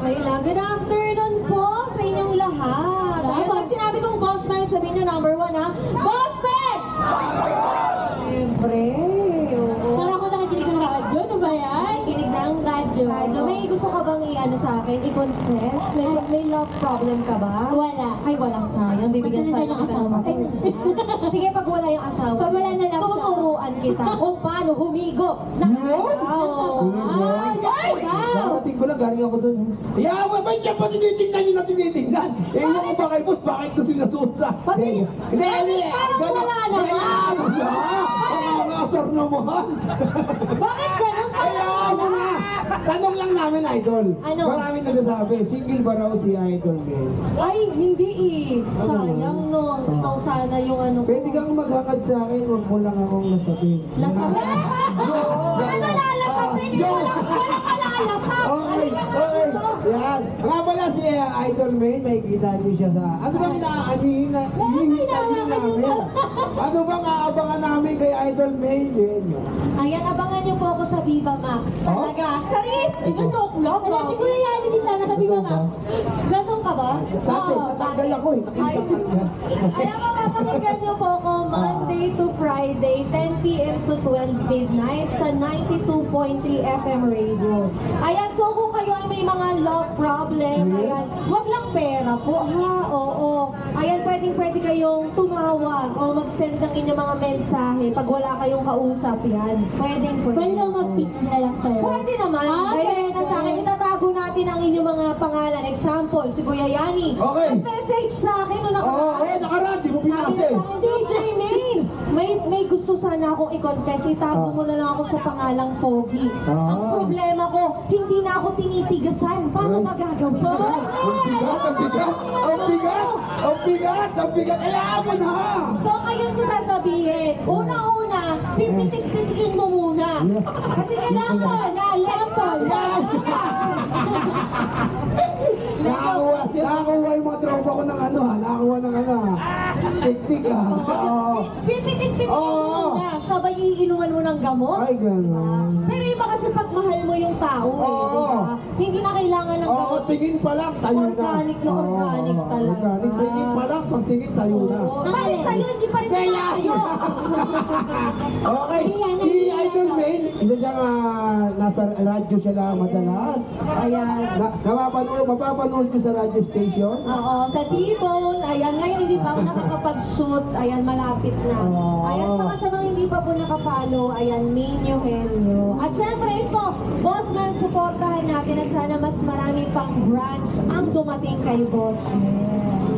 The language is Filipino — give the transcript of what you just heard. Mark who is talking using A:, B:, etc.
A: Okay lang. Good afternoon po sa inyong lahat. Dahil pag sinabi kong boss man, sabihin nyo number 1 ha. Boss man! Siyempre. Oo.
B: Para ako nakikinig ng radyo, ano ba yan?
A: Kinig ng
B: Radyo.
A: May gusto ka bang i-ano sa akin? I-confess? May love problem ka ba?
B: Wala.
A: Ay, walang sayang. Bibigyan
B: Basta
A: sa
B: nandyan yung asawa ko.
A: Sige, pag wala yung asawa.
B: Pag wala na lang siya.
A: Tuturuan kita kung paano humigop ng sayaw.
B: Ay!
C: Darating ko lang, galing ako doon. Kaya ba siya pa tinitingnan nyo na tinitingnan? Eh, yung ko ba kay boss, bakit ko sinututa?
A: Pati-
C: Hindi.
A: Parang wala naman.
C: Nakakasar naman.
A: Bakit ganun?
C: Kaya mo na. Tanong lang namin, Idol.
A: Ano?
C: Maraming nagsasabi, single ba raw si Idol Gay?
A: Ay, hindi eh. Sayang no. Ikaw sana yung ano ko.
C: Pwede kang maghangad sa akin, huwag mo lang akong nasapin.
A: Lasapin? Ano lalasapin? Walang malalasap.
C: Okay. Yan. Nga pala si Idol May, may kita niyo siya sa... Ano bang inaanihin namin? Ano bang aabangan namin kay Idol May? Yan yun.
A: Ayan, abangan niyo po ako sa Viva Max. Talaga. Charis! Ito joke lang.
B: Ala, si Kuya Yani din sana sa Viva Max.
A: Ganun ka ba?
C: Dati,
B: Oo,
C: natanggal ako eh.
A: Ay, ayan, mapapakinggan niyo po ako Monday to Friday, 10 p.m. to 12 midnight sa 92.3 FM radio. Ayan, so kung kayo ay may mga love problem, ayan, wag lang pera po, ha? Oo. Ayan, pwede kayong tumawag o mag-send ng inyong mga mensahe pag wala kayong kausap, yan. Pwede.
B: Pwede lang mag-pick na lang sa'yo.
A: Pwede naman. Direct na sa akin. Itatago natin ang inyong mga pangalan. Example, si Kuya Yani.
C: Okay.
A: Nag-message sa akin nung
C: Oo, nakaraan, di mo
A: sabi
C: pinasa
A: niya
C: eh.
A: sa akin, DJ Main, may gusto sana akong i-confess. Itago mo na lang ako sa pangalang Pogi. Ang problema ko, hindi na ako tinitigasan. Paano magagawin ko?
C: Ang bigat. Ayaw mo na.
A: So ngayon ko sasabihin, una-una, pipitik-pitikin mo muna. Kasi kailangan mo,
C: Nakakuha yung mga tropa ko ng ano ha. Nakakuha ng ano ha. Tik-tik ha. Oo.
A: Pipitik-pitikin mo muna. Sabay iinuman mo ng gamot.
C: Ay, gano'n.
A: Diba? Pero iba kasi pag mahal mo yung tao diba? Hindi na kailangan ng
C: Oo,
A: gamot.
C: tingin pa lang, tayo na.
A: Organic na organic
C: Oo,
A: talaga.
C: Organic, tingin pa lang, pag tingin tayo na.
A: Bakit sa'yo, hindi pa rin tayo?
C: Okay, si Idol Main, isa siyang nasa radyo siya lang madalas.
A: Ayan.
C: Mapapanood ko sa radyo station.
A: Oo, sa T-Bone. Ayan, ngayon hindi pa ako nakakapag-shoot. Ayan, malapit na. Ayan, saka sa mga hindi pa po nakapalo, ayan, Minyo Henyo. At syempre ito, Bossman, supportahan natin at sana mas marami pang branch ang dumating kay Bossman.